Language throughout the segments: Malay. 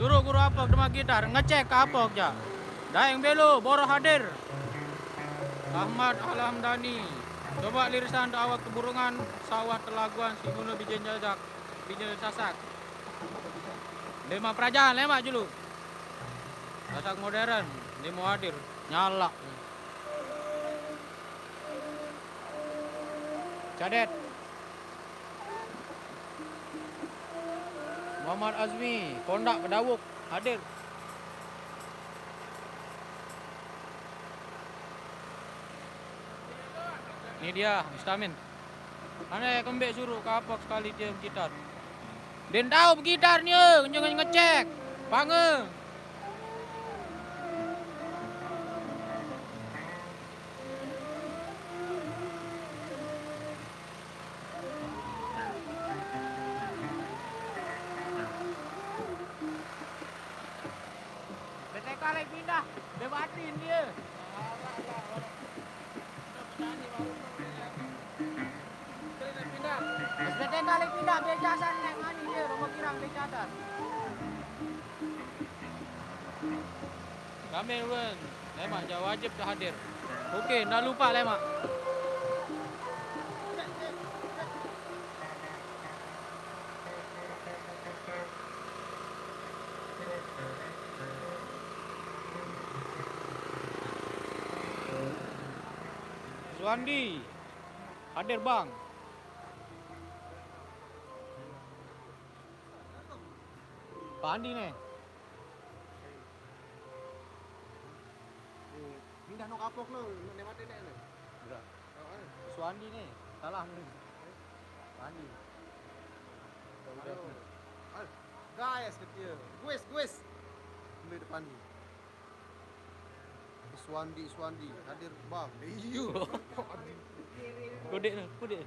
Suruh guru apok demak gitar, ngecek ke apok ya. Daeng Belo, Boro hadir. Ahmad Alhamdani. Coba lirisan awak keburungan, sawah telaguan, Siguno bijen jajak, bijen sasak. Lema Prajan, lema julu. Sasak modern, demo hadir, nyala. Cadet. Muhammad Azmi, Kondak Pedawuk, hadir. Ini dia, Mustamin. Ane kembek suruh kapok sekali dia gitar. Den tahu gitarnya, jangan ngecek. Pange. BTK lagi pindah, bebatin dia. SBTK lagi pindah, becasan yang mana dia, rumah kirang becasan. Kami Wen, lemak jauh wajib dah hadir. Okey, nak lupa lemak. Suandi, hadir bang. Pak Andi nih. Pindah nok apok lo, lewat ini lo. Suandi nih, salah nih. Pak Andi. Guys, kecil. Guys. Di depan ni. Suandi hadir bang. Iyo. Kode.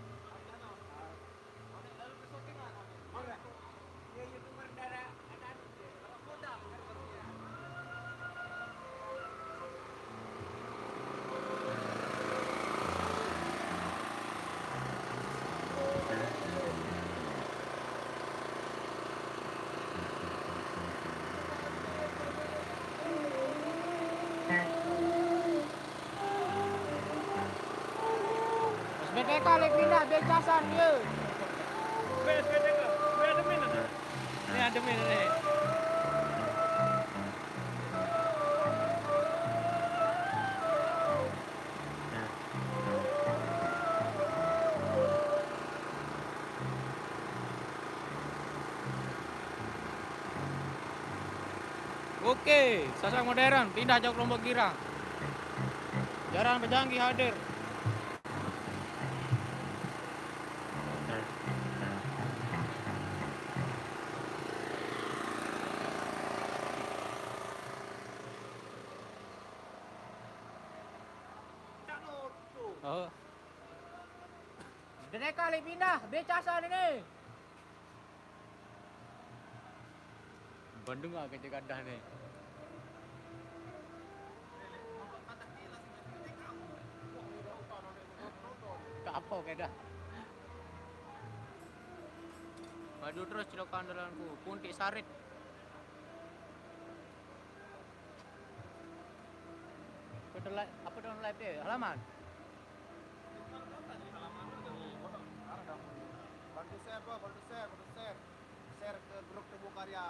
SBTK lagi pindah, becasan dia. SBTK, ada mana? Ini ada mana nih? Oke, sasak modern, pindah jauh Lombok Girang. Jaran Pejanggi hadir. Oh. Dia kali pindah, beca asal ini. Bandung ah kerja gadah ni. Tak apa kedah. Maju terus cilokan andalanku, puntik sarit. Apa dalam live dia? Halaman. Bantu share Bang, bantu share. Share ke grup Tebu Karya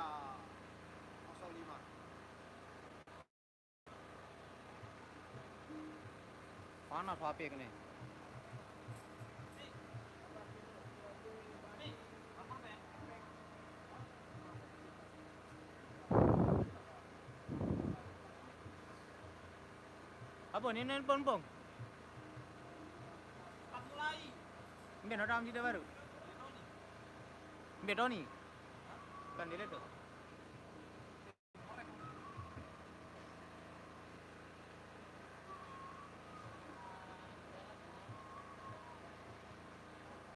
05. Panas HP ni. Apa ni nelpon bang? Mulai. Biar orang cerita baru. Biar Tony. Kan dia tu.